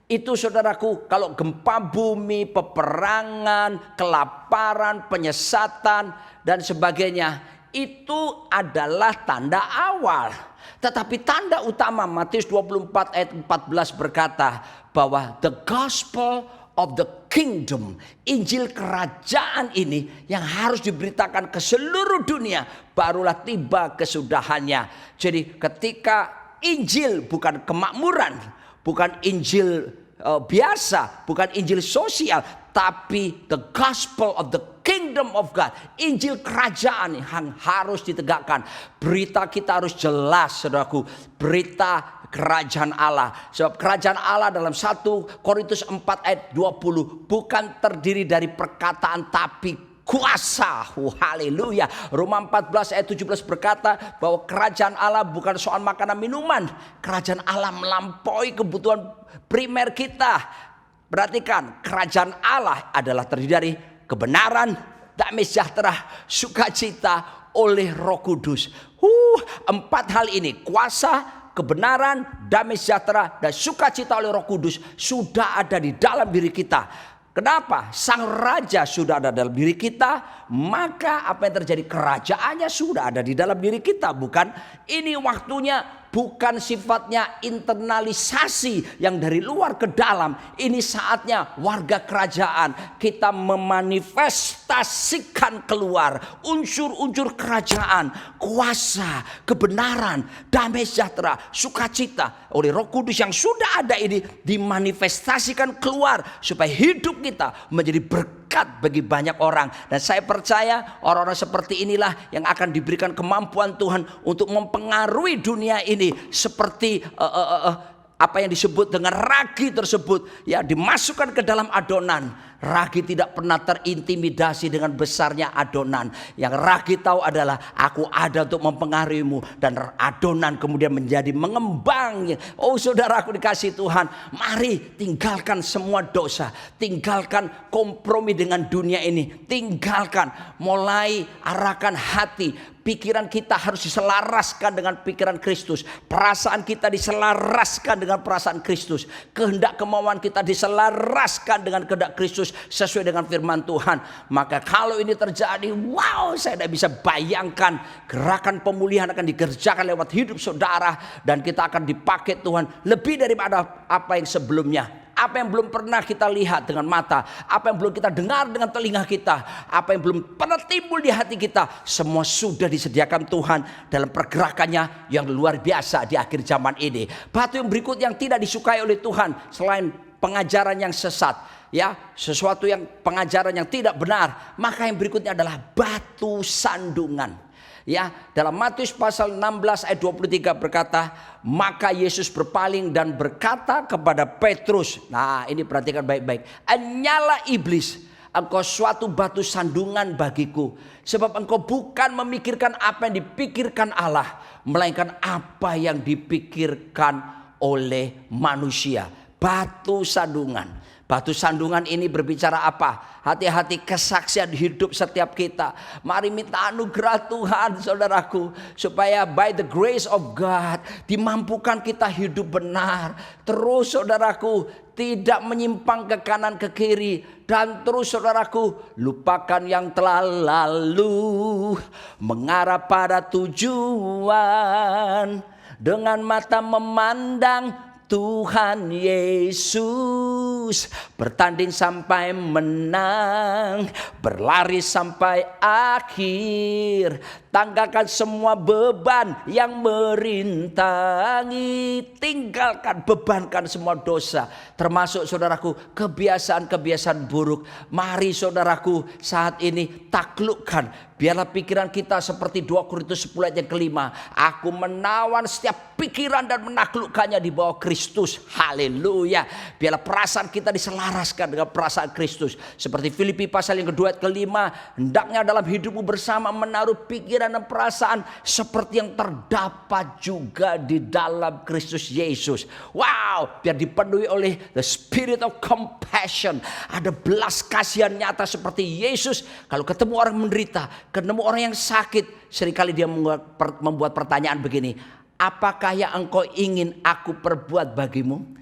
Itu saudaraku, kalau gempa bumi, peperangan, kelaparan, penyesatan dan sebagainya, itu adalah tanda awal. Tetapi tanda utama Matius 24 ayat 14 berkata bahwa the gospel of the kingdom, Injil kerajaan ini yang harus diberitakan ke seluruh dunia, barulah tiba kesudahannya. Jadi ketika Injil bukan kemakmuran, bukan Injil biasa, bukan Injil sosial, tapi the gospel of the kingdom of God, Injil kerajaan yang harus ditegakkan. Berita kita harus jelas saudaraku, berita kerajaan Allah. Sebab kerajaan Allah dalam 1 Korintus 4 ayat 20 bukan terdiri dari perkataan tapi kuasa. Haleluya. Roma 14 ayat 17 berkata bahwa kerajaan Allah bukan soal makanan minuman. Kerajaan Allah melampaui kebutuhan primer kita. Perhatikan, kerajaan Allah adalah terdiri dari kebenaran, damai sejahtera, sukacita oleh Roh Kudus. 4 hal ini, kuasa, kebenaran, damai sejahtera, dan sukacita oleh Roh Kudus sudah ada di dalam diri kita. Kenapa? Sang Raja sudah ada dalam diri kita, maka apa yang terjadi? Kerajaannya sudah ada di dalam diri kita. Bukan ini waktunya, bukan sifatnya internalisasi yang dari luar ke dalam. Ini saatnya warga kerajaan kita memanifestasikan keluar unsur-unsur kerajaan, kuasa, kebenaran, damai sejahtera, sukacita oleh Roh Kudus yang sudah ada ini dimanifestasikan keluar supaya hidup kita menjadi berkat bagi banyak orang. Dan saya percaya orang-orang seperti inilah yang akan diberikan kemampuan Tuhan untuk mempengaruhi dunia ini seperti apa yang disebut dengan ragi tersebut ya dimasukkan ke dalam adonan. Ragi tidak pernah terintimidasi dengan besarnya adonan. Yang ragi tahu adalah aku ada untuk mempengaruhimu. Dan adonan kemudian menjadi mengembang. Oh saudaraku dikasih Tuhan, mari tinggalkan semua dosa. Tinggalkan kompromi dengan dunia ini. Tinggalkan, mulai arahkan hati. Pikiran kita harus diselaraskan dengan pikiran Kristus. Perasaan kita diselaraskan dengan perasaan Kristus. Kehendak kemauan kita diselaraskan dengan kehendak Kristus sesuai dengan firman Tuhan. Maka kalau ini terjadi, wow, saya tidak bisa bayangkan gerakan pemulihan akan dikerjakan lewat hidup saudara. Dan kita akan dipakai Tuhan lebih daripada apa yang sebelumnya. Apa yang belum pernah kita lihat dengan mata, apa yang belum kita dengar dengan telinga kita, apa yang belum pernah timbul di hati kita, semua sudah disediakan Tuhan dalam pergerakannya yang luar biasa di akhir zaman ini. Batu yang berikut yang tidak disukai oleh Tuhan selain pengajaran yang sesat, ya, sesuatu yang pengajaran yang tidak benar, maka yang berikutnya adalah batu sandungan. Ya, dalam Matius pasal 16 ayat 23 berkata, maka Yesus berpaling dan berkata kepada Petrus. Nah, ini perhatikan baik-baik. Nyala iblis, engkau suatu batu sandungan bagiku. Sebab engkau bukan memikirkan apa yang dipikirkan Allah, melainkan apa yang dipikirkan oleh manusia. Batu sandungan. Batu sandungan ini berbicara apa? Hati-hati kesaksian hidup setiap kita. Mari minta anugerah Tuhan saudaraku. Supaya by the grace of God dimampukan kita hidup benar. Terus saudaraku tidak menyimpang ke kanan ke kiri. Dan terus saudaraku lupakan yang telah lalu. Mengarah pada tujuan. Dengan mata memandang Tuhan Yesus, bertanding sampai menang, berlari sampai akhir. Tanggalkan semua beban yang merintangi. Tinggalkan, bebankan semua dosa. Termasuk saudaraku kebiasaan-kebiasaan buruk. Mari saudaraku saat ini taklukkan. Biarlah pikiran kita seperti 2 Korintus 10 ayat yang kelima. Aku menawan setiap pikiran dan menaklukkannya di bawah Kristus. Haleluya. Biarlah perasaan kita diselaraskan dengan perasaan Kristus. Seperti Filipi pasal yang kedua ayat kelima. Hendaknya dalam hidupmu bersama menaruh pikiran dan perasaan seperti yang terdapat juga di dalam Kristus Yesus. Wow. Biar dipenuhi oleh the spirit of compassion. Ada belas kasihan nyata seperti Yesus. Kalau ketemu orang menderita, ketemu orang yang sakit, seringkali dia membuat pertanyaan begini, apakah yang engkau ingin aku perbuat bagimu?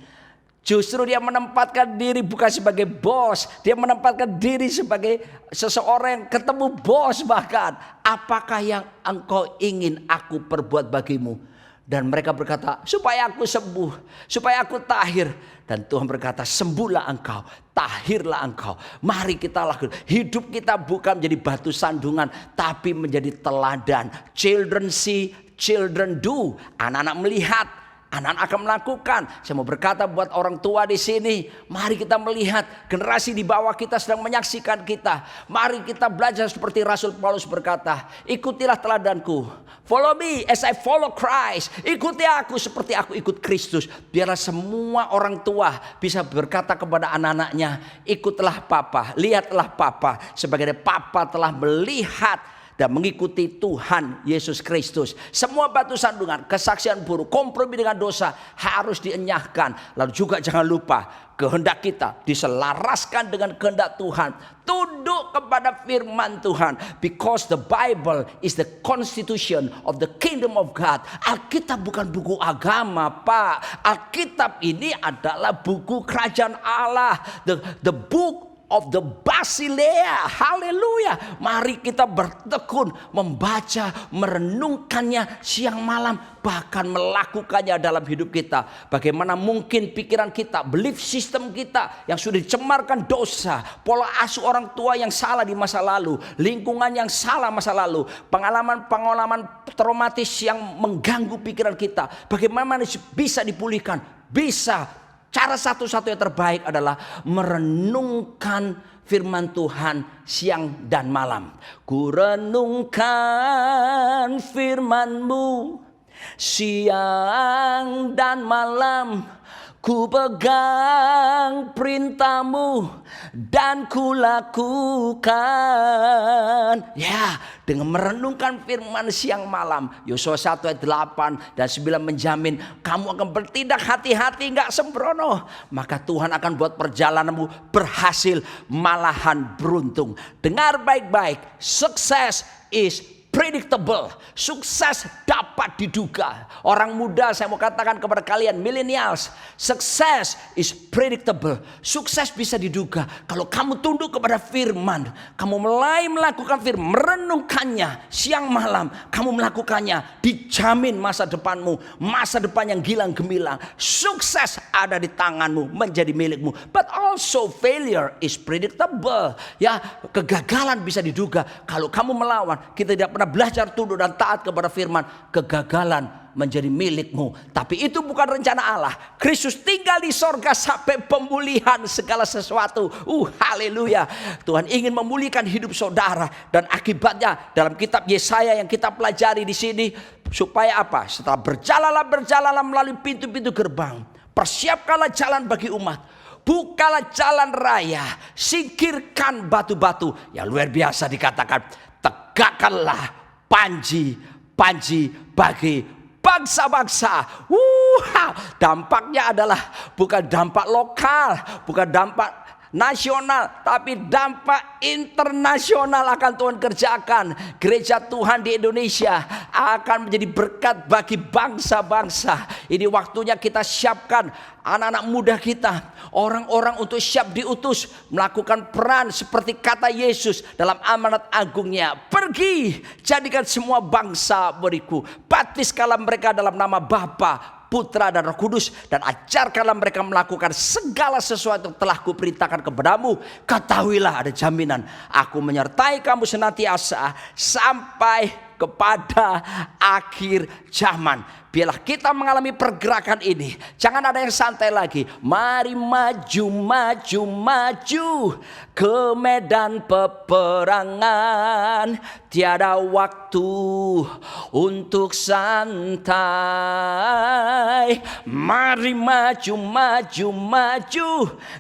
Justru dia menempatkan diri bukan sebagai bos, dia menempatkan diri sebagai seseorang yang ketemu bos bahkan. Apakah yang engkau ingin aku perbuat bagimu? Dan mereka berkata, supaya aku sembuh, supaya aku tahir. Dan Tuhan berkata, sembuhlah engkau, tahirlah engkau. Mari kita lakukan. Hidup kita bukan menjadi batu sandungan, tapi menjadi teladan. Children see, children do. Anak-anak melihat, anak-anak akan melakukan. Saya mau berkata buat orang tua di sini, mari kita melihat generasi di bawah kita sedang menyaksikan kita. Mari kita belajar seperti Rasul Paulus berkata, ikutilah teladanku. Follow me as I follow Christ. Ikuti aku seperti aku ikut Kristus. Biarlah semua orang tua bisa berkata kepada anak-anaknya, ikutlah papa, lihatlah papa. Sebagaimana papa telah melihat dan mengikuti Tuhan Yesus Kristus. Semua batu sandungan, kesaksian buruk, kompromi dengan dosa harus dienyahkan. Lalu juga jangan lupa kehendak kita diselaraskan dengan kehendak Tuhan. Tunduk kepada firman Tuhan. Because the Bible is the constitution of the kingdom of God. Alkitab bukan buku agama, Pak. Alkitab ini adalah buku kerajaan Allah. The book of the Basilea. Haleluya. Mari kita bertekun membaca, merenungkannya siang malam, bahkan melakukannya dalam hidup kita. Bagaimana mungkin pikiran kita, belief system kita yang sudah dicemarkan dosa, pola asuh orang tua yang salah di masa lalu, lingkungan yang salah masa lalu, pengalaman traumatis yang mengganggu pikiran kita, bagaimana bisa dipulihkan? Bisa. Cara satu-satunya terbaik adalah merenungkan firman Tuhan siang dan malam. Ku renungkan firman-Mu Siang dan malam ku pegang perintahmu dan ku lakukan. Ya, dengan merenungkan firman siang malam. Yosua 1 ayat 8 dan 9 menjamin kamu akan bertindak hati-hati, gak sembrono. Maka Tuhan akan buat perjalananmu berhasil, malahan beruntung. Dengar baik-baik, sukses is predictable. Sukses dapat diduga. Orang muda, saya mau katakan kepada kalian millennials, sukses is predictable. Sukses bisa diduga. Kalau kamu tunduk kepada firman, kamu mulai melakukan firman, merenungkannya siang malam, kamu melakukannya, dijamin masa depanmu, masa depan yang gilang gemilang. Sukses ada di tanganmu, menjadi milikmu. But also failure is predictable. Ya, kegagalan bisa diduga. Kalau kamu melawan, kita tidak pernah belajar tunduk dan taat kepada firman, kegagalan menjadi milikmu. Tapi itu bukan rencana Allah. Kristus tinggal di sorga sampai pemulihan segala sesuatu. Haleluya. Tuhan ingin memulihkan hidup saudara. Dan akibatnya dalam kitab Yesaya yang kita pelajari di sini, supaya apa? Setelah berjalanlah melalui pintu-pintu gerbang, persiapkanlah jalan bagi umat, bukalah jalan raya, singkirkan batu-batu. Yang luar biasa dikatakan, tegakkanlah panji bagi bangsa-bangsa. Dampaknya adalah bukan dampak lokal, bukan dampak nasional, tapi dampak internasional akan Tuhan kerjakan. Gereja Tuhan di Indonesia akan menjadi berkat bagi bangsa-bangsa. Ini waktunya kita siapkan anak-anak muda kita, orang-orang untuk siap diutus melakukan peran seperti kata Yesus dalam amanat agungnya. Pergi, jadikan semua bangsa muridku, baptiskanlah mereka dalam nama Bapa, Putra dan Roh Kudus, dan ajarkanlah mereka melakukan segala sesuatu yang telah kuperintahkan kepadamu. Ketahuilah, ada jaminan, aku menyertai kamu senantiasa sampai kepada akhir zaman. Biarlah kita mengalami pergerakan ini. Jangan ada yang santai lagi. Mari maju ke medan peperangan. Tiada waktu untuk santai. Mari maju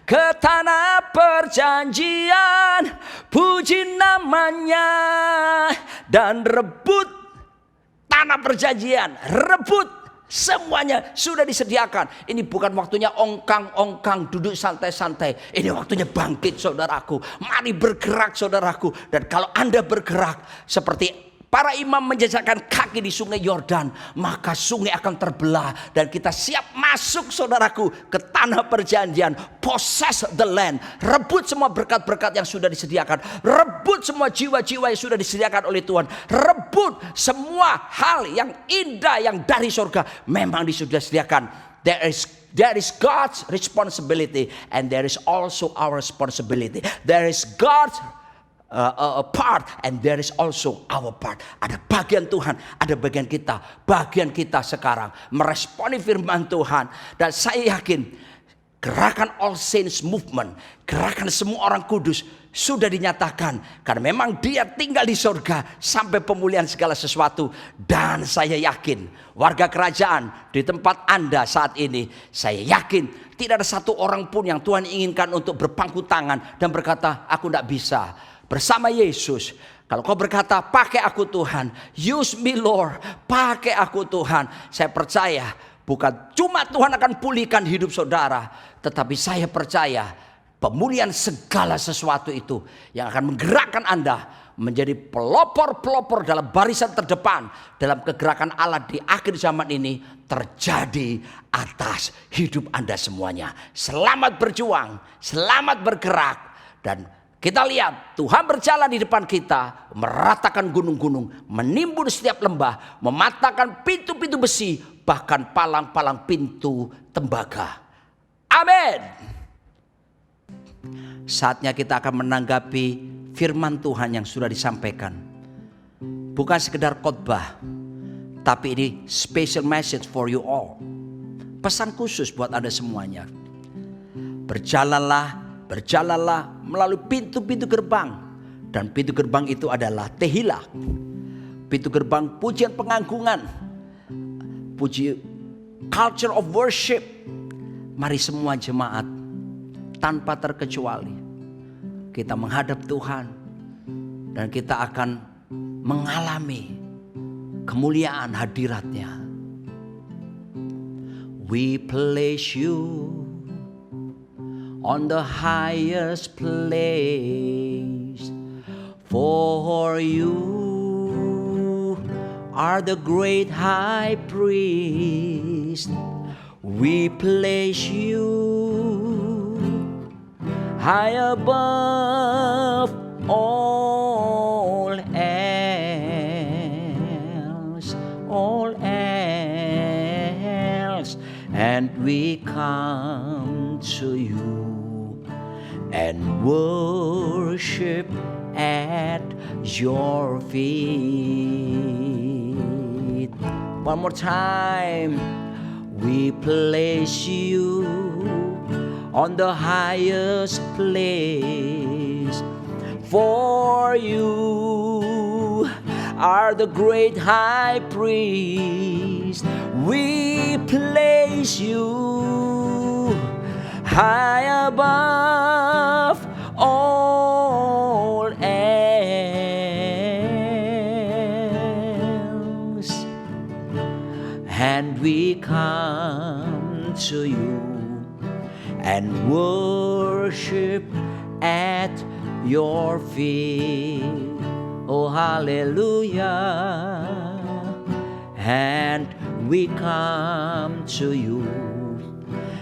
ke tanah perjanjian. Puji namanya dan rebut tanah perjanjian, rebut, semuanya sudah disediakan. Ini bukan waktunya ongkang-ongkang duduk santai-santai. Ini waktunya bangkit, saudaraku. Mari bergerak, saudaraku. Dan kalau Anda bergerak seperti para imam menjejakkan kaki di sungai Yordan, maka sungai akan terbelah dan kita siap masuk, saudaraku, ke tanah perjanjian. Possess the land. Rebut semua berkat-berkat yang sudah disediakan. Rebut semua jiwa-jiwa yang sudah disediakan oleh Tuhan. Rebut semua hal yang indah yang dari surga memang sudah disediakan. There is God's responsibility and there is also our responsibility. There is God's a part and there is also our part. Ada bagian Tuhan, ada bagian kita. Bagian kita sekarang meresponi firman Tuhan. Dan saya yakin gerakan All Saints Movement, gerakan semua orang kudus sudah dinyatakan. Karena memang dia tinggal di surga sampai pemulihan segala sesuatu. Dan saya yakin warga kerajaan di tempat Anda saat ini, saya yakin tidak ada satu orang pun yang Tuhan inginkan untuk berpangku tangan dan berkata, aku tidak bisa. Bersama Yesus, kalau kau berkata, pakai aku Tuhan, use me Lord, pakai aku Tuhan, saya percaya bukan cuma Tuhan akan pulihkan hidup saudara, tetapi saya percaya pemulihan segala sesuatu itu yang akan menggerakkan Anda menjadi pelopor-pelopor dalam barisan terdepan dalam kegerakan Allah di akhir zaman ini terjadi atas hidup Anda semuanya. Selamat berjuang, selamat bergerak, dan kita lihat Tuhan berjalan di depan kita, meratakan gunung-gunung, menimbun setiap lembah, mematahkan pintu-pintu besi, bahkan palang-palang pintu tembaga. Amin. Saatnya kita akan menanggapi firman Tuhan yang sudah disampaikan. Bukan sekedar khotbah, tapi ini special message for you all. Pesan khusus buat Anda semuanya. Berjalanlah melalui pintu-pintu gerbang. Dan pintu gerbang itu adalah Tehillah. Pintu gerbang pujian pengagungan. puji, culture of worship. Mari semua jemaat tanpa terkecuali kita menghadap Tuhan dan kita akan mengalami kemuliaan hadirat-Nya. We place you on the highest place, for you are the great high priest. We place you high above all else, and we come to you and worship at your feet. One more time. We place you on the highest place, for you are the great high priest. We place you high above all else, and we come to you and worship at your feet. Oh, hallelujah. And we come to you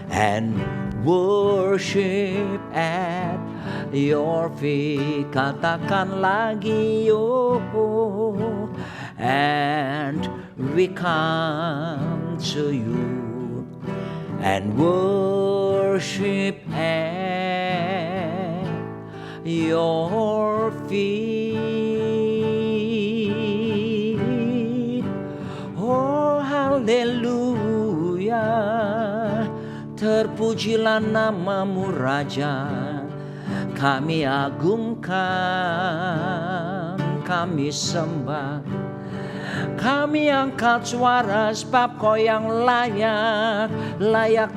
and worship at your feet. Katakan lagi, oh, and we come to you and worship at your feet. Oh, haleluya. Terpujilah namamu Raja, kami agungkan, kami sembah, kami angkat suara sebab Kau yang layak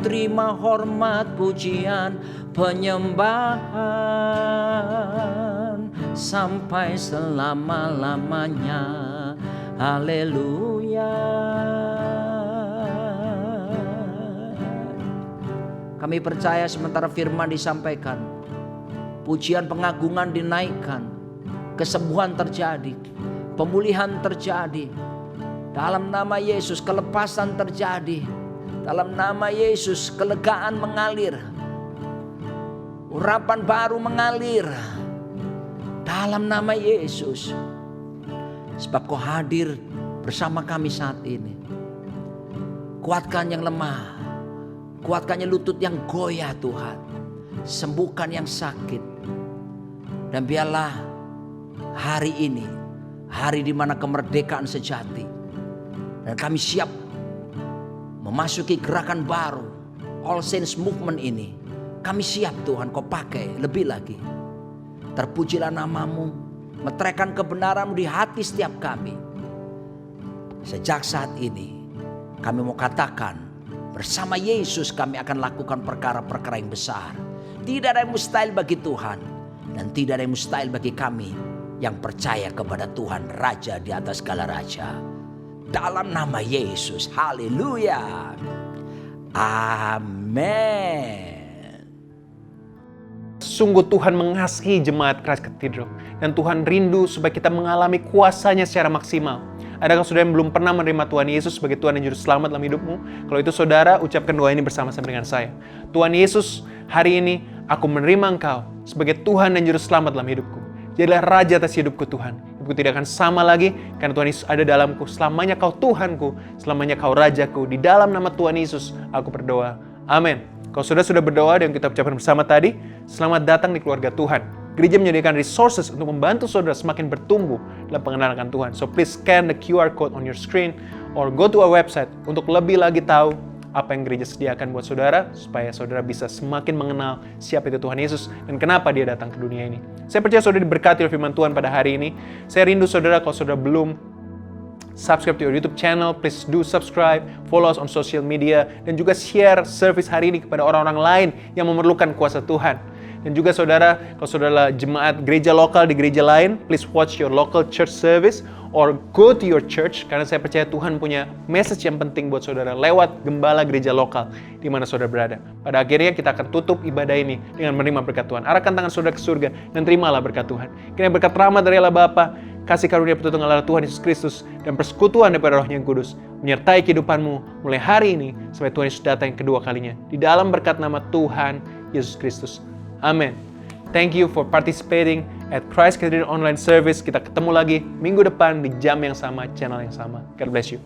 terima hormat, pujian, penyembahan sampai selama-lamanya. Haleluya. Kami percaya sementara firman disampaikan, pujian pengagungan dinaikkan, kesembuhan terjadi, pemulihan terjadi. Dalam nama Yesus kelepasan terjadi. Dalam nama Yesus kelegaan mengalir. Urapan baru mengalir. Dalam nama Yesus. Sebab Kau hadir bersama kami saat ini. Kuatkan yang lemah. Kuatkan yang lutut yang goyah Tuhan. Sembuhkan yang sakit. Dan biarlah hari ini, hari di mana kemerdekaan sejati. Dan kami siap memasuki gerakan baru, All Saints Movement ini. Kami siap Tuhan Kau pakai lebih lagi. Terpujilah namamu, meteraikan kebenaran-Mu di hati setiap kami. Sejak saat ini kami mau katakan, bersama Yesus kami akan lakukan perkara-perkara yang besar. Tidak ada yang mustahil bagi Tuhan, dan tidak ada yang mustahil bagi kami yang percaya kepada Tuhan Raja di atas segala raja. Dalam nama Yesus, haleluya. Amin. Sungguh Tuhan mengasihi jemaat Christ Cathedral, dan Tuhan rindu supaya kita mengalami kuasa-Nya secara maksimal. Adakah saudara yang belum pernah menerima Tuhan Yesus sebagai Tuhan dan Juru Selamat dalam hidupmu? Kalau itu saudara, ucapkan doa ini bersama-sama dengan saya. Tuhan Yesus, hari ini aku menerima Engkau sebagai Tuhan dan Juru Selamat dalam hidupku. Jadilah Raja atas hidupku Tuhan. Hidupku tidak akan sama lagi karena Tuhan Yesus ada dalamku. Selamanya Kau Tuhanku, selamanya Kau Rajaku. Di dalam nama Tuhan Yesus aku berdoa. Amin. Kalau saudara sudah berdoa dan kita ucapkan bersama tadi, selamat datang di keluarga Tuhan. Gereja menyediakan resources untuk membantu saudara semakin bertumbuh dalam pengenalan akan Tuhan. So please scan the QR code on your screen or go to our website untuk lebih lagi tahu apa yang gereja sediakan buat saudara, supaya saudara bisa semakin mengenal siapa itu Tuhan Yesus dan kenapa Dia datang ke dunia ini. Saya percaya saudara diberkati oleh firman Tuhan pada hari ini. Saya rindu saudara, kalau saudara belum subscribe to our YouTube channel. Please do subscribe, follow us on social media, dan juga share service hari ini kepada orang-orang lain yang memerlukan kuasa Tuhan. Dan juga saudara, kalau saudara jemaat gereja lokal di gereja lain, please watch your local church service or go to your church, karena saya percaya Tuhan punya message yang penting buat saudara lewat gembala gereja lokal di mana saudara berada. Pada akhirnya kita akan tutup ibadah ini dengan menerima berkat Tuhan. Arahkan tangan saudara ke surga dan terimalah berkat Tuhan. Kiranya berkat rahmat dari Allah Bapa, kasih karunia pertolongan Allah Tuhan Yesus Kristus, dan persekutuan daripada Roh-Nya yang kudus menyertai kehidupanmu mulai hari ini sampai Tuhan Yesus datang yang kedua kalinya. Di dalam berkat nama Tuhan Yesus Kristus. Amin. Thank you for participating at Christ Cathedral Online Service. Kita ketemu lagi minggu depan di jam yang sama, channel yang sama. God bless you.